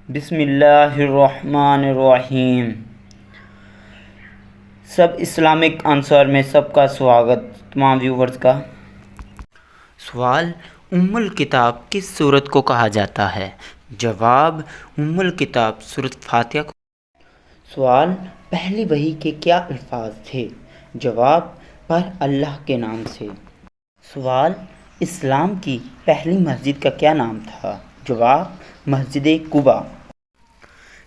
بسم اللہ الرحمن الرحیم۔ سب اسلامک آنسر میں سب کا سواگت، تمام ویورز کا۔ سوال: ام الکتاب کس سورت کو کہا جاتا ہے؟ جواب: ام الکتاب سورۃ فاتحہ کو۔ سوال: پہلی وحی کے کیا الفاظ تھے؟ جواب: پر اللہ کے نام سے۔ سوال: اسلام کی پہلی مسجد کا کیا نام تھا؟ جواب: مسجد قباء۔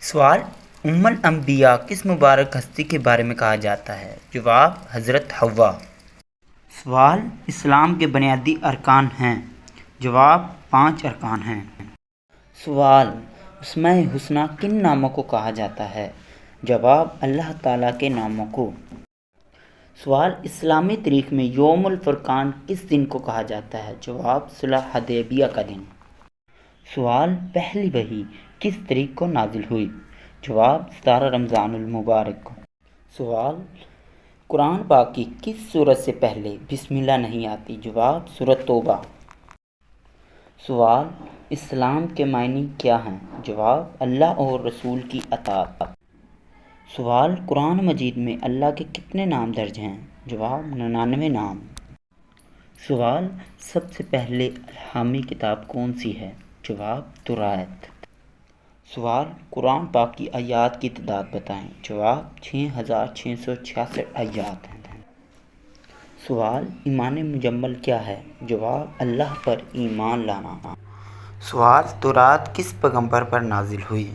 سوال: ام الانبیاء کس مبارک ہستی کے بارے میں کہا جاتا ہے؟ جواب: حضرت حوا۔ سوال: اسلام کے بنیادی ارکان ہیں؟ جواب: 5 ارکان ہیں۔ سوال: اسماء الحسنی کن ناموں کو کہا جاتا ہے؟ جواب: اللہ تعالیٰ کے ناموں کو۔ سوال: اسلامی تاریخ میں یوم الفرقان کس دن کو کہا جاتا ہے؟ جواب: صلح حدیبیہ کا دن۔ سوال: پہلی وحی کس تاریخ کو نازل ہوئی؟ جواب: 17 رمضان المبارک کو۔ سوال: قرآن پاک کی کس سورت سے پہلے بسم اللہ نہیں آتی؟ جواب: سورۃ توبہ۔ سوال: اسلام کے معنی کیا ہیں؟ جواب: اللہ اور رسول کی اطاعت۔ سوال: قرآن مجید میں اللہ کے کتنے نام درج ہیں؟ جواب: 99 نام۔ سوال: سب سے پہلے الہامی کتاب کون سی ہے؟ جواب: تورات۔ سوال: قرآن پاک کی آیات کی تعداد بتائیں۔ جواب: 6666 آیات ہیں۔ سوال: ایمان مجمل کیا ہے؟ جواب: اللہ پر ایمان لانا۔ سوال: تورات کس پیغمبر پر نازل ہوئی؟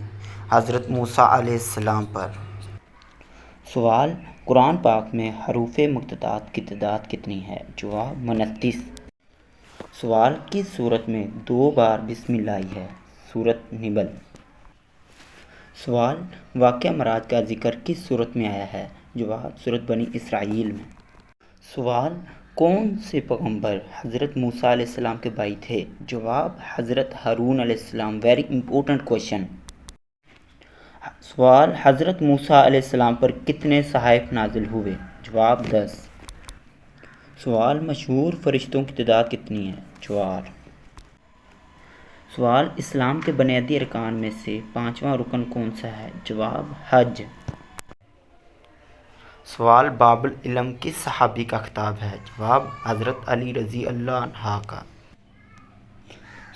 حضرت موسیٰ علیہ السلام پر۔ سوال: قرآن پاک میں حروف مقطعات کی تعداد کتنی ہے؟ جواب: 29۔ سوال: کس سورت میں 2 بار بسم اللہ آئی ہے؟ سورۃ نمل۔ سوال: واقعہ معراج کا ذکر کس سورت میں آیا ہے؟ جواب: سورۃ بنی اسرائیل میں۔ سوال: کون سے پیغمبر حضرت موسیٰ علیہ السلام کے بھائی تھے؟ جواب: حضرت ہارون علیہ السلام۔ Very important question. سوال: حضرت موسیٰ علیہ السلام پر کتنے صحائف نازل ہوئے؟ جواب: 10۔ سوال: مشہور فرشتوں کی تعداد کتنی ہے؟ 4۔ سوال: اسلام کے بنیادی ارکان میں سے 5واں رکن کون سا ہے؟ جواب: حج۔ سوال: باب العلم کس صحابی کا خطاب ہے؟ جواب: حضرت علی رضی اللہ عنہ کا۔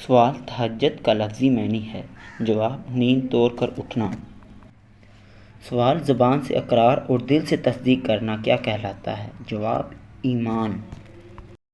سوال: تہجد کا لفظی معنی ہے؟ جواب: نیند توڑ کر اٹھنا۔ سوال: زبان سے اقرار اور دل سے تصدیق کرنا کیا کہلاتا ہے؟ جواب: ایمان۔